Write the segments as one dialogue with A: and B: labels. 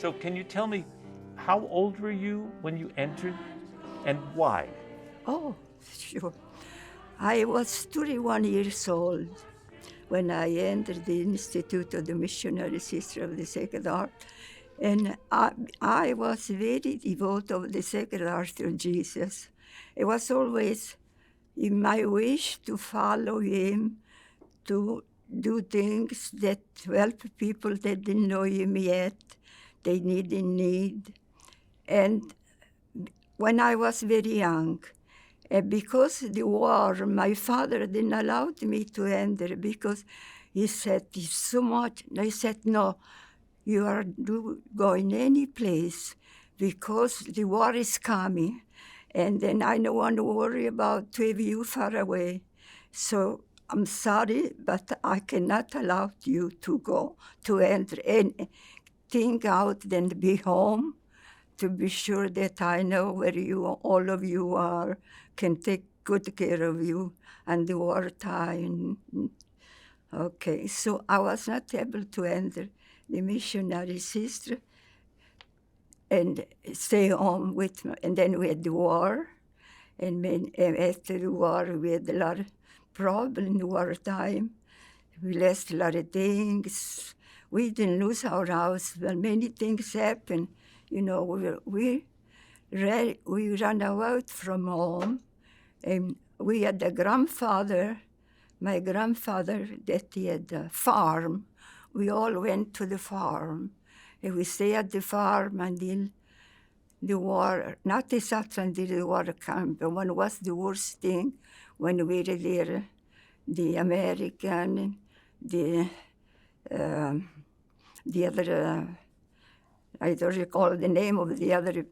A: So can you tell me, how old were you when you entered and why?
B: Oh, sure. I was 31 years old when I entered the Institute of the Missionary Sister of the Sacred Heart. And I was very devoted of the Sacred Heart of Jesus. It was always in my wish to follow him, to do things that help people that didn't know him yet, they need in need. And when I was very young, because the war, my father didn't allow me to enter because he said, it's so much. And I said, no, you are going any place because the war is coming. And then I don't want to worry about to have you far away. So I'm sorry, but I cannot allow you to go, to enter anything out, then be home, to be sure that I know where you, all of you are, can take good care of you and the wartime. Okay, so I was not able to enter the missionary sister and stay home with me. And then we had the war, and after the war we had a lot of problems in the wartime. We lost a lot of things. We didn't lose our house, but many things happened. You know, we ran out from home, and we had a grandfather, my grandfather, that he had a farm. We all went to the farm, and we stayed at the farm until the war, not exactly until the war came, but when was the worst thing, when we were there, the American, the other, I don't recall the name of the other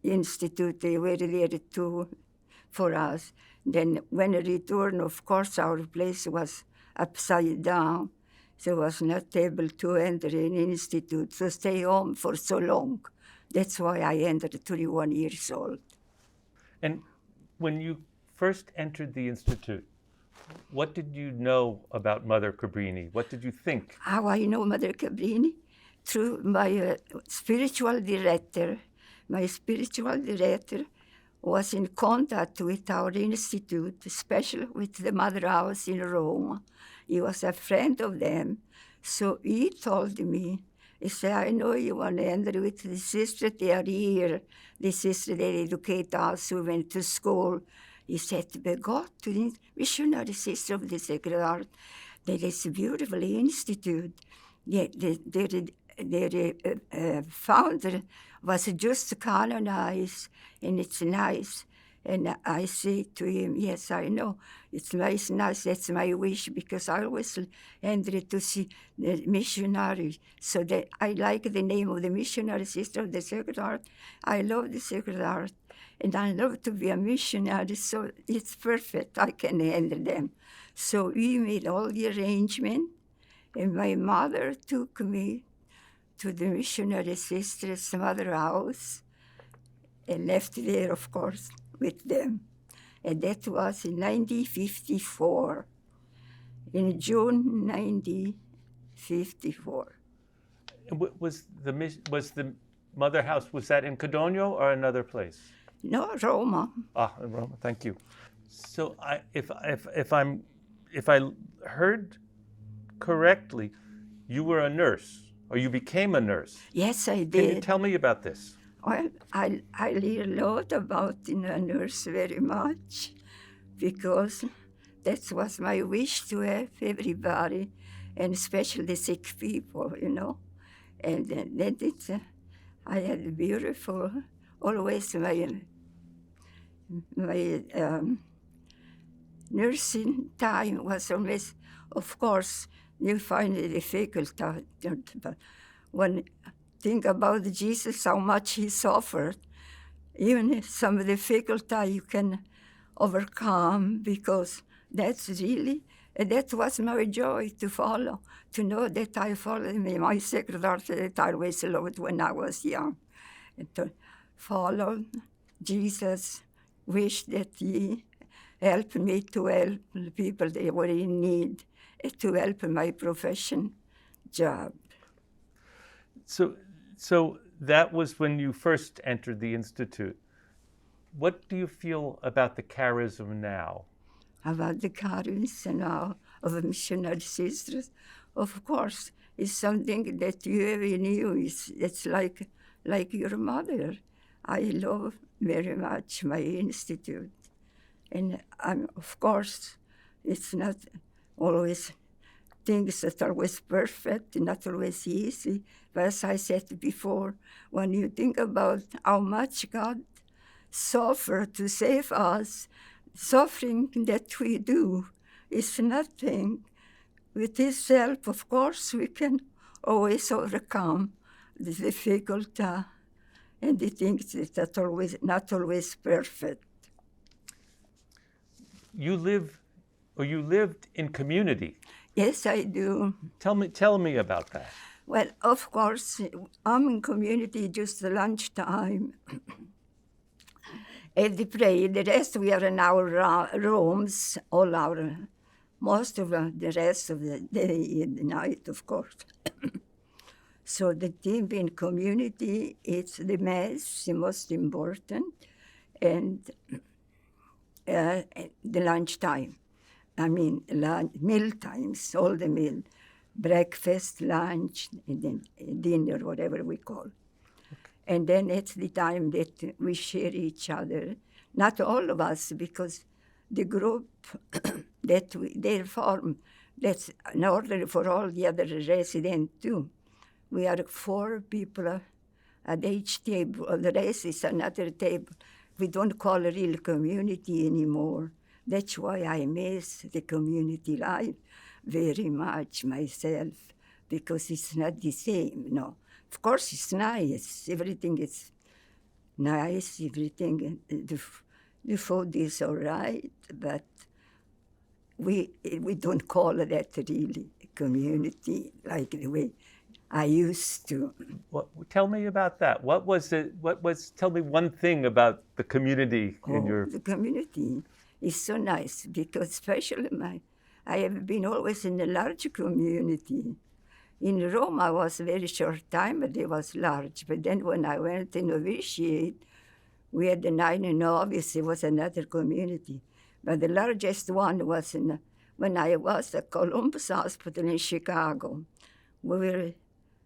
B: institute, they were there too for us. Then when we returned, of course, our place was upside down, so I was not able to enter an institute, so stay home for so long. That's why I entered 31 years old.
A: And when you first entered the Institute, what did you know about Mother Cabrini? What did you think?
B: How I know Mother Cabrini? Through my spiritual director. My spiritual director was in contact with our institute, especially with the Mother House in Rome. He was a friend of them. So he told me, he said, I know you want to enter with the sister, they are here. The sister that educate us who went to school. He said, but go to the missionary sister of the Sacred Heart. That is a beautiful institute. Their founder was just canonized, and it's nice. And I say to him, yes, I know, it's nice, that's my wish, because I always entered to see the missionary. So that I like the name of the missionary sister of the Sacred Heart. I love the Sacred Heart, and I love to be a missionary, so it's perfect, I can handle them. So we made all the arrangement, and my mother took me to the missionary sister's Mother House, and left there, of course, with them. And that was in 1954, in June 1954.
A: Was the Mother House, was that in Codogno or another place?
B: No, Roma.
A: Ah, in Roma. Thank you. So if I heard correctly, you were a nurse, or you became a nurse.
B: Yes, I did.
A: Can you tell me about this?
B: Well, I learned a lot about being a nurse, very much, because that was my wish, to help everybody, and especially the sick people, you know. And then I had beautiful, always my nursing time was always, of course, you find it difficult, but when think about Jesus, how much he suffered, even some of the difficulty you can overcome, because that's really, that was my joy to follow, to know that I followed my Sacred Heart that I always loved when I was young, and to follow Jesus, wish that he helped me to help the people that were in need, to help my profession job.
A: So So that was when you first entered the Institute. What do you feel about the charism now?
B: About the charism now of missionary sisters, of course, is something that you ever knew. It's like your mother. I love very much my institute. And of course, it's not always things that are always perfect, not always easy. But as I said before, when you think about how much God suffered to save us, suffering that we do is nothing. With His help, of course, we can always overcome the difficulty and the things that are always not always perfect.
A: You lived in community.
B: Yes, I do.
A: Tell me about that.
B: Well, of course, I'm in community just lunchtime. And they pray. The rest we are in our rooms, most of the rest of the day and the night, of course. So the thing in community, it's the mass, the most important, and the lunchtime. I mean, meal times, all the meal, breakfast, lunch, and then dinner, whatever we call. And then it's the time that we share each other. Not all of us, because the group that they form, that's in order for all the other residents too. We are 4 people at each table. The rest is another table. We don't call a real community anymore. That's why I miss the community life very much myself, because it's not the same, no. Of course, it's nice. Everything is nice. Everything, the food is all right, but we don't call that really community like the way I used to.
A: Tell me about that. Tell me one thing about the community in your...
B: The community is so nice because especially I have been always in a large community. In Rome, I was a very short time, but it was large. But then when I went to novitiate, we had the 9 novices. It was another community. But the largest one was when I was at Columbus Hospital in Chicago. We were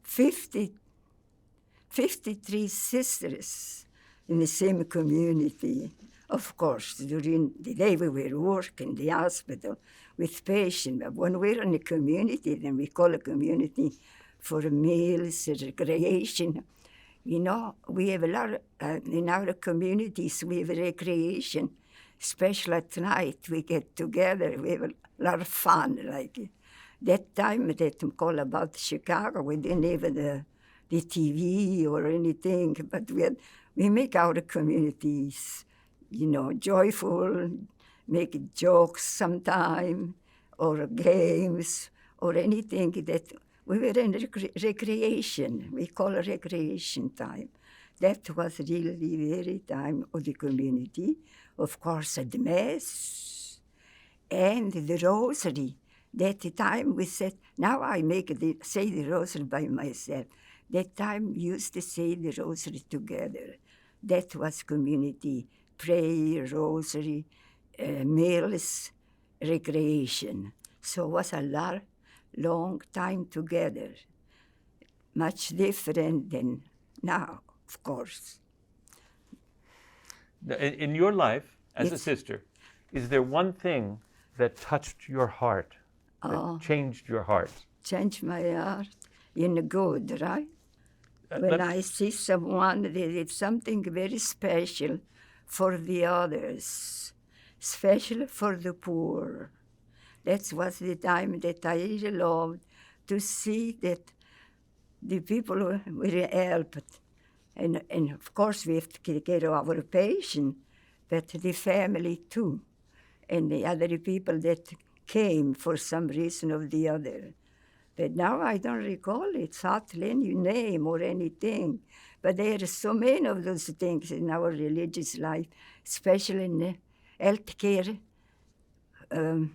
B: 53 sisters in the same community. Of course, during the day we were working in the hospital with patients. But when we're in a community, then we call a community for meals, recreation. You know, we have a lot in our communities, we have recreation, especially at night. We get together, we have a lot of fun. Like that time that I'm call about Chicago, we didn't have the TV or anything, but we make our communities, you know, joyful, make jokes sometime, or games, or anything that we were in recreation. We call it recreation time. That was really very time of the community. Of course, at the Mass and the Rosary. That time we said, now I say the Rosary by myself. That time we used to say the Rosary together. That was community. Prayer, Rosary, meals, recreation. So it was a long time together. Much different than now, of course.
A: In your life, as a
B: Yes.
A: sister, is there one thing that touched your heart, that changed your heart?
B: Changed my heart in a good, right? When I see someone that did something very special for the others, especially for the poor. That was the time that I really loved to see that the people were helped. And of course, we have to take care of our patient, but the family too, and the other people that came for some reason or the other. But now I don't recall exactly any name or anything. But there are so many of those things in our religious life, especially in healthcare, in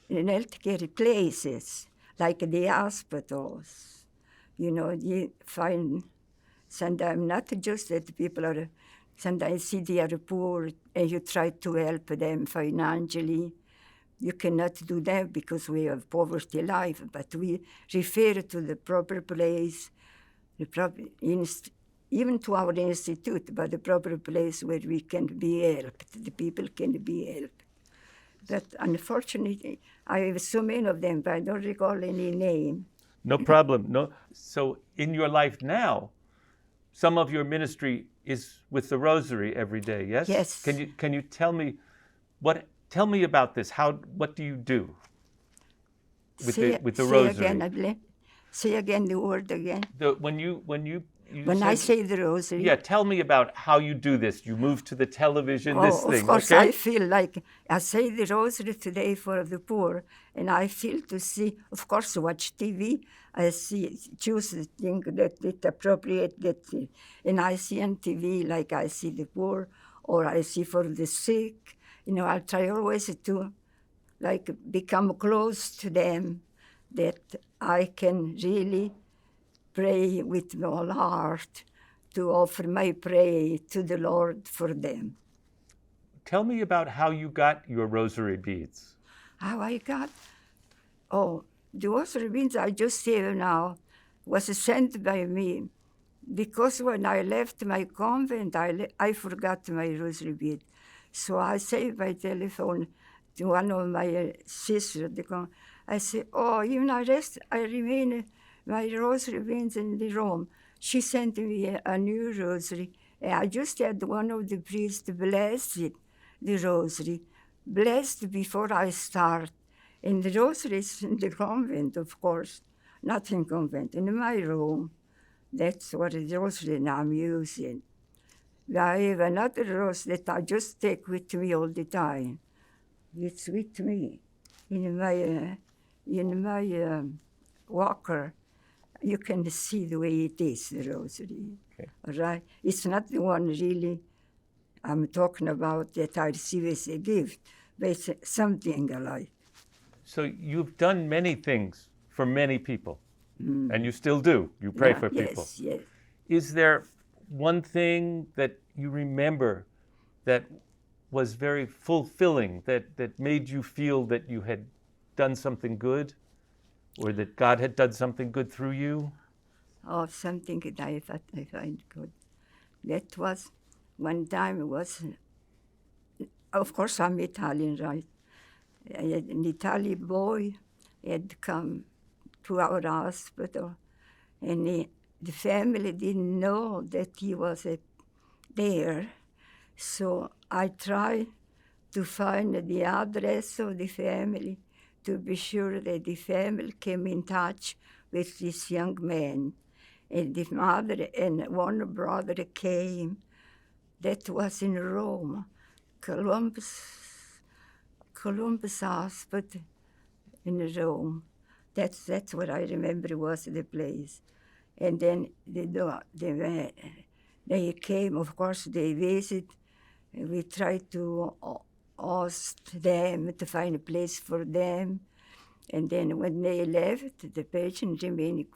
B: healthcare places, like the hospitals. you find sometimes not just that people are, sometimes see they are poor and you try to help them financially. You cannot do that because we have poverty life, but we refer to the proper place, the proper even to our institute, but the proper place where we can be helped, the people can be helped. But unfortunately, I have so many of them, but I don't recall any name.
A: No problem. No. So in your life now, some of your ministry is with the rosary every day. Yes.
B: Yes.
A: Can you tell me what? Tell me about this. What do you do with the rosary?
B: Say again the word again.
A: When you
B: I say the rosary.
A: Yeah, tell me about how you do this. You move to the television, this thing.
B: Of course,
A: okay?
B: I feel like I say the rosary today for the poor, and I feel to see, of course, watch TV. I choose the thing that it appropriate, and I see on TV like I see the poor, or I see for the sick. I try always to become close to them, that I can really pray with my whole heart, to offer my prayer to the Lord for them.
A: Tell me about how you got your rosary beads.
B: How I got? Oh, the rosary beads I just say now was sent by me, because when I left my convent, I forgot my rosary bead. So I say by telephone to one of my sisters, I say, oh, even I remain my rosary beads in the room. She sent me a new rosary. And I just had one of the priests bless it, the rosary, blessed before I start. And the rosary is in the convent, of course, not in convent, in my room. That's what the rosary I'm using. I have another rose that I just take with me all the time. It's with me in my walker. You can see the way it is, the rosary.
A: Okay.
B: All right? It's not the one really I'm talking about that I receive as a gift, but it's something I like.
A: So you've done many things for many people, and you still do. You pray for people.
B: Yes.
A: Is there one thing that you remember that was very fulfilling, that made you feel that you had done something good, or that God had done something good through you?
B: Oh, something that I find good. That was one time of course I'm Italian, right? An Italian boy had come to our hospital, and the family didn't know that he was there. So I tried to find the address of the family to be sure that the family came in touch with this young man. And the mother and one brother came. That was in Rome, Columbus Hospital in Rome. That's what I remember was the place. And then they came, of course, they visited. We tried to ask them to find a place for them. And then when they left, the patient remained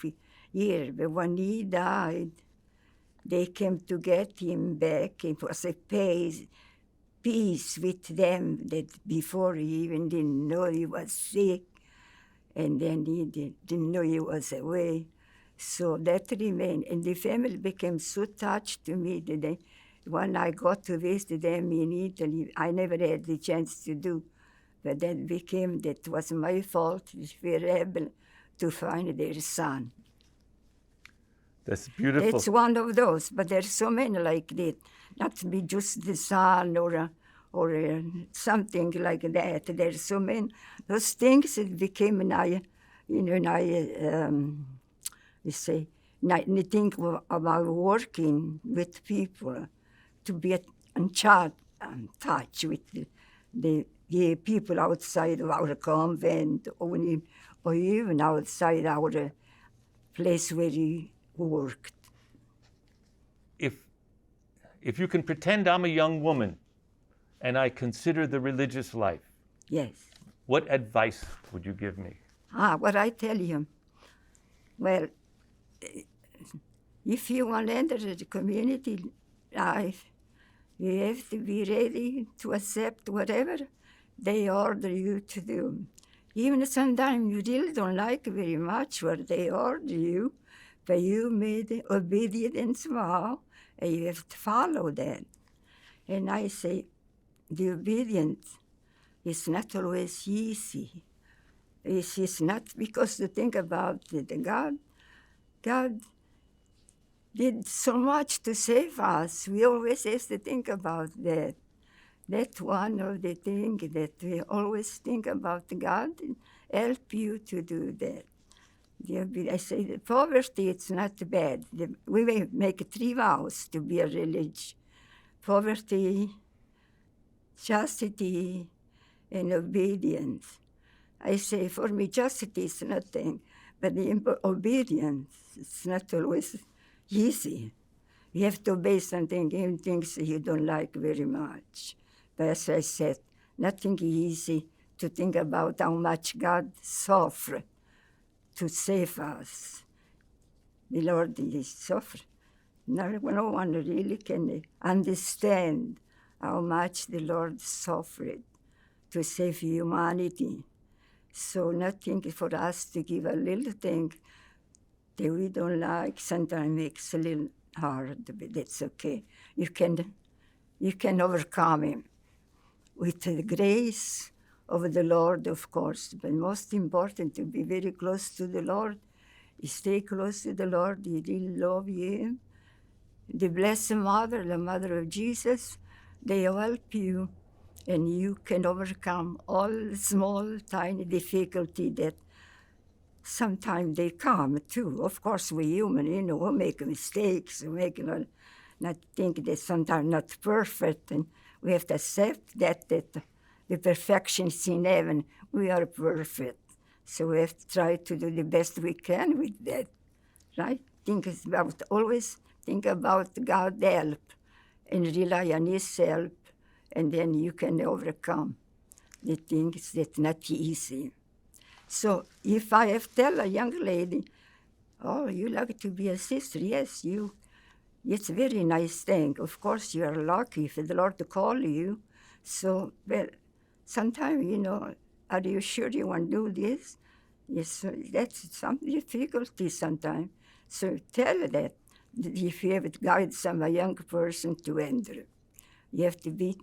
B: here. But when he died, they came to get him back. It was a peace with them that before he even didn't know he was sick. And then he didn't know he was away. So that remained. And the family became so touched to me that when I got to visit them in Italy, I never had the chance to do. But that was my fault if we were able to find their son.
A: That's beautiful.
B: It's one of those, but there's so many like that. Not to be just the son or something like that. There's so many. Those things that became think about working with people, to be in touch with the people outside of our convent, or even outside our place where we worked.
A: If you can pretend I'm a young woman and I consider the religious life,
B: yes,
A: what advice would you give me?
B: What I tell you, well, if you want to enter the community life, you have to be ready to accept whatever they order you to do. Even sometimes you really don't like very much what they order you, but you made obedience vow, and you have to follow that. And I say, the obedience is not always easy. It's not because to think about it. God did so much to save us. We always have to think about that. That's one of the things that we always think about. God help you to do that. I say the poverty, it's not bad. We may make 3 vows to be a religion. Poverty, chastity, and obedience. I say for me, chastity is nothing, but the obedience, it's not always easy. You have to obey something, even things you don't like very much. But as I said, nothing easy to think about how much God suffered to save us. The Lord is suffered. No one really can understand how much the Lord suffered to save humanity. So nothing for us to give a little thing that we don't like sometimes makes a little hard, but that's okay. You can overcome him with the grace of the Lord, of course. But most important, to be very close to the Lord. You stay close to the Lord, you really love him. The Blessed Mother, the Mother of Jesus, they help you, and you can overcome all small, tiny difficulty that sometimes they come too. Of course, we're human, we make mistakes, not think that sometimes not perfect, and we have to accept that the perfection is in heaven. We are perfect, so we have to try to do the best we can with that, right? Always think about God's help and rely on his help, and then you can overcome the things that's not easy. So if I have tell a young lady, oh, you like to be a sister? Yes, it's a very nice thing. Of course, you are lucky for the Lord to call you. So, well, sometimes, are you sure you want to do this? Yes, that's some difficulty sometimes. So tell her that if you have to guide a young person to enter, you have to be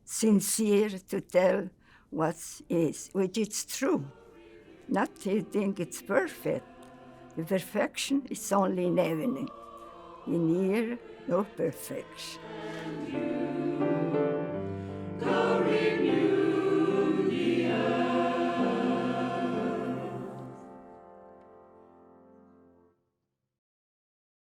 B: sincere to tell what is, which is true. Not to think it's perfect. The perfection is only in heaven. In here, no perfection.